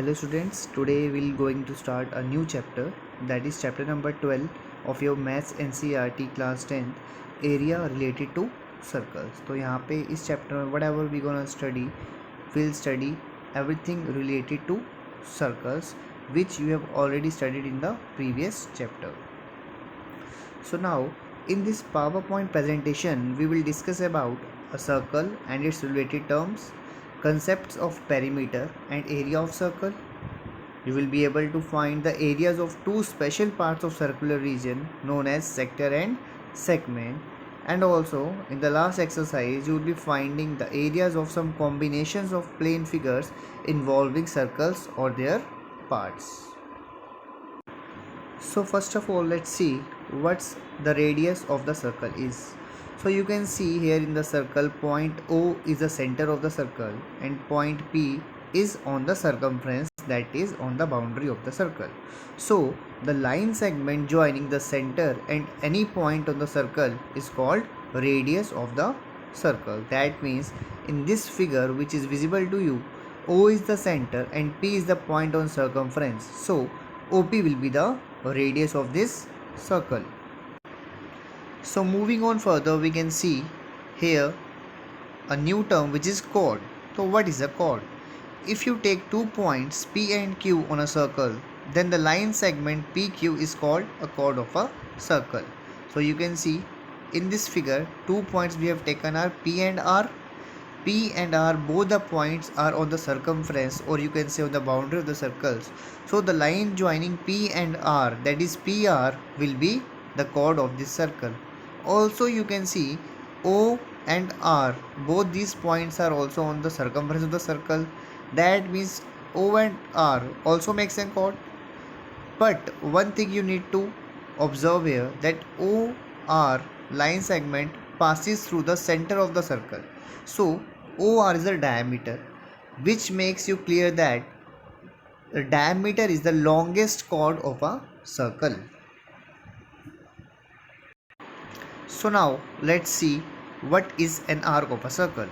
Hello students, today we'll going to start a new chapter, that is chapter number 12 of your maths NCERT class 10 area related to circles. तो यहाँ पे इस chapter में whatever we gonna study, we'll study everything related to circles which you have already studied in the previous chapter. So now in this PowerPoint presentation we will discuss about a circle and its related terms, concepts of perimeter and area of circle. You will be able to find the areas of two special parts of circular region known as sector and segment, and also in the last exercise you will be finding the areas of some combinations of plane figures involving circles or their parts. So first of all, let's see what's the radius of the circle is. So you can see here in the circle, point O is the center of the circle and point P is on the circumference, that is on the boundary of the circle. So the line segment joining the center and any point on the circle is called radius of the circle. That means in this figure which is visible to you, O is the center and P is the point on circumference. So OP will be the radius of this circle. So moving on further, we can see here a new term which is chord. So what is a chord? If you take 2 points P and Q on a circle, then the line segment PQ is called a chord of a circle. So you can see in this figure 2 points we have taken are P and R. P and R, both the points are on the circumference, or you can say on the boundary of the circles. So the line joining P and R, that is PR, will be the chord of this circle. Also you can see O and R, both these points are also on the circumference of the circle. That means O and R also makes a chord. But one thing you need to observe here, that OR line segment passes through the center of the circle. So OR is the diameter, which makes you clear that the diameter is the longest chord of a circle. So now let's see what is an arc of a circle.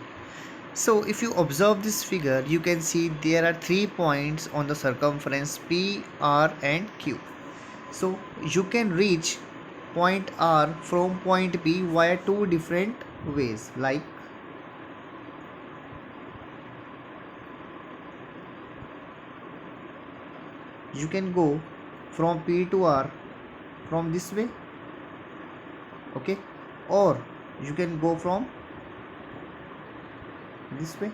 So if you observe this figure, you can see there are 3 points on the circumference P, R and Q. So you can reach point R from point P via 2 different ways, like you can go from P to R from this way, okay, or you can go from this way.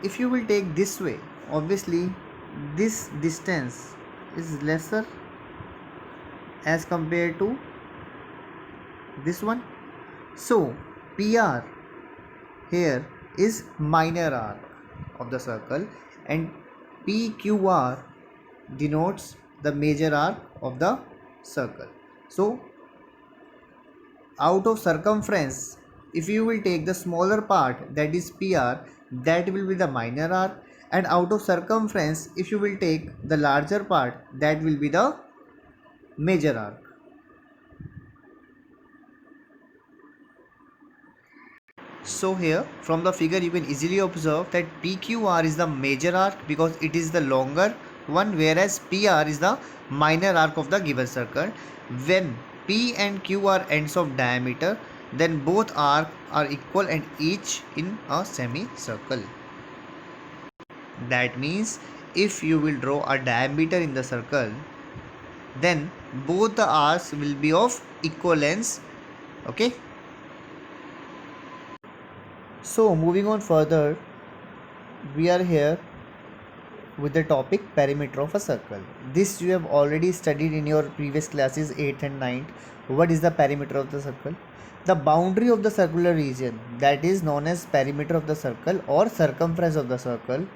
If you will take this way, obviously this distance is lesser as compared to this one. So PR here is minor arc of the circle and PQR denotes the major arc of the circle. So out of circumference, if you will take the smaller part, that is PR, that will be the minor arc, and out of circumference, if you will take the larger part, that will be the major arc. So here from the figure you can easily observe that PQR is the major arc because it is the longer one, whereas PR is the minor arc of the given circle. When P and Q are ends of diameter, then both arcs are equal and each in a semicircle. That means if you will draw a diameter in the circle, then both the arcs will be of equal lengths, okay. So moving on further, we are here with the topic perimeter of a circle. This you have already studied in your previous classes 8th and 9th. What is the perimeter of the circle? The boundary of the circular region, that is known as perimeter of the circle or circumference of the circle,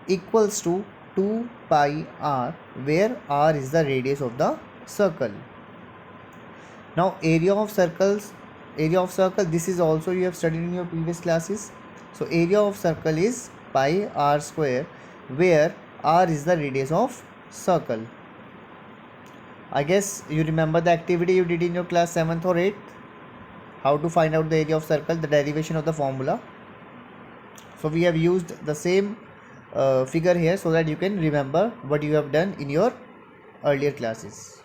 equals to 2 pi r, where r is the radius of the circle. Now area of circle, this is also you have studied in your previous classes. So area of circle is pi r square, where r is the radius of circle. I guess you remember the activity you did in your class 7th or 8th, how to find out the area of circle, the derivation of the formula. So we have used the same figure here so that you can remember what you have done in your earlier classes.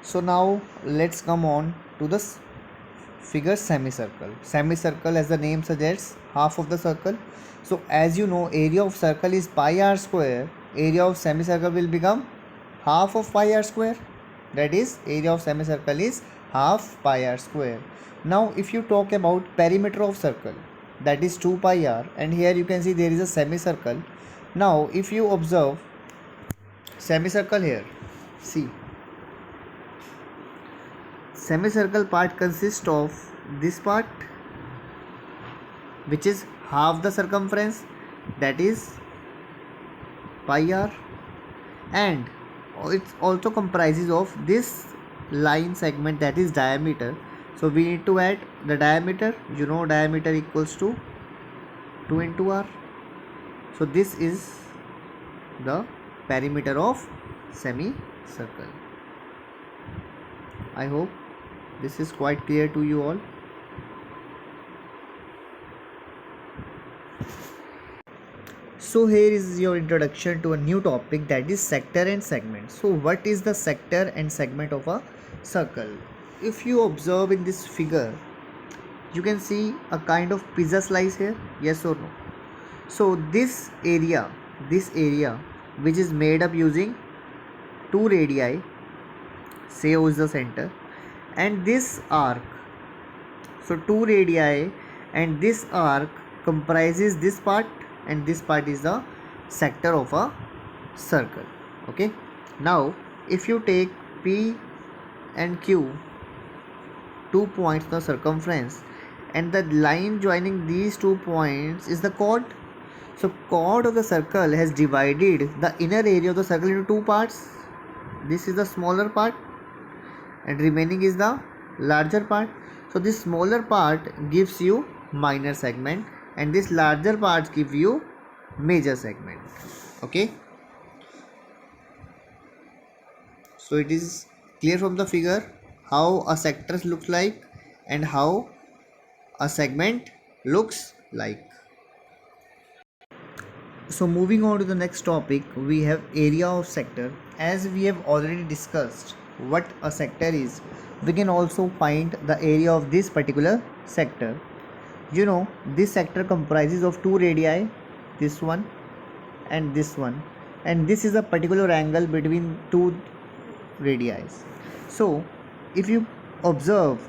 So now let's come on to the figure semicircle. Semicircle, as the name suggests, half of the circle. So as you know, area of circle is pi r square. Area of semicircle will become half of pi r square. That is, area of semicircle is half pi r square. Now if you talk about perimeter of circle, that is 2 pi r, and here you can see there is a semicircle. Now if you observe semicircle here, see, semicircle part consists of this part, which is half the circumference, that is pi r, and it also comprises of this line segment, that is diameter. So we need to add the diameter. You know, diameter equals to 2 into r. So this is the perimeter of semicircle. I hope this is quite clear to you all. So here is your introduction to a new topic, that is sector and segment. So what is the sector and segment of a circle? If you observe in this figure, you can see a kind of pizza slice here, yes or no? So this area which is made up using two radii, say O is the center, and this arc, so two radii, and this arc comprises this part, and this part is the sector of a circle. Okay, now if you take P and Q, 2 points the circumference, and the line joining these 2 points is the chord. So chord of the circle has divided the inner area of the circle into 2 parts. This is the smaller part and remaining is the larger part. So this smaller part gives you minor segment, and this larger parts give you major segment. Okay, so it is clear from the figure how a sector looks like and how a segment looks like. So moving on to the next topic, we have area of sector. As we have already discussed what a sector is, we can also find the area of this particular sector. You know, this sector comprises of two radii, this one and this one, and this is a particular angle between two radii. So if you observe,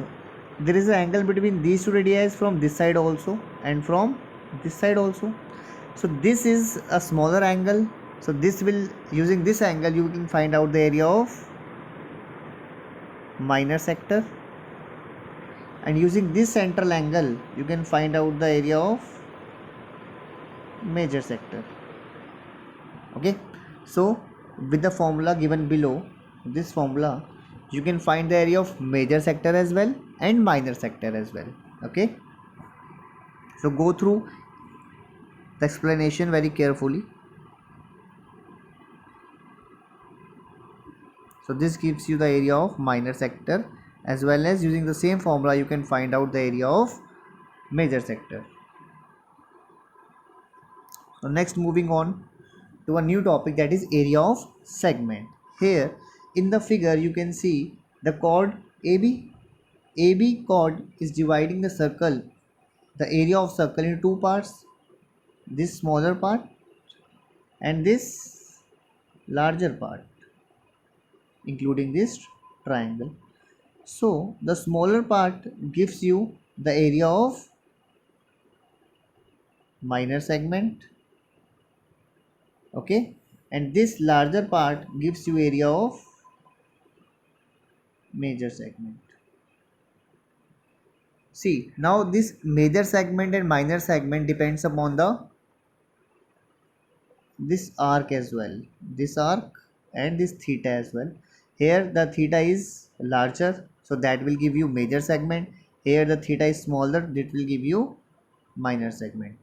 there is an angle between these two radii from this side also and from this side also. So this is a smaller angle. So this will, using this angle, you can find out the area of minor sector, and using this central angle you can find out the area of major sector. Okay, so with the formula given below, this formula, you can find the area of major sector as well and minor sector as well. Okay, so go through the explanation very carefully. So this gives you the area of minor sector, as well as using the same formula you can find out the area of major sector. So next, moving on to a new topic, that is area of segment. Here in the figure you can see the chord AB. AB chord is dividing the circle, the area of circle, into two parts, this smaller part and this larger part, including this triangle. So the smaller part gives you the area of minor segment. Okay, and this larger part gives you area of major segment. See, now this major segment and minor segment depends upon the this arc as well, this arc and this theta as well. Here the theta is larger, so that will give you major segment. Here the theta is smaller, that will give you minor segment.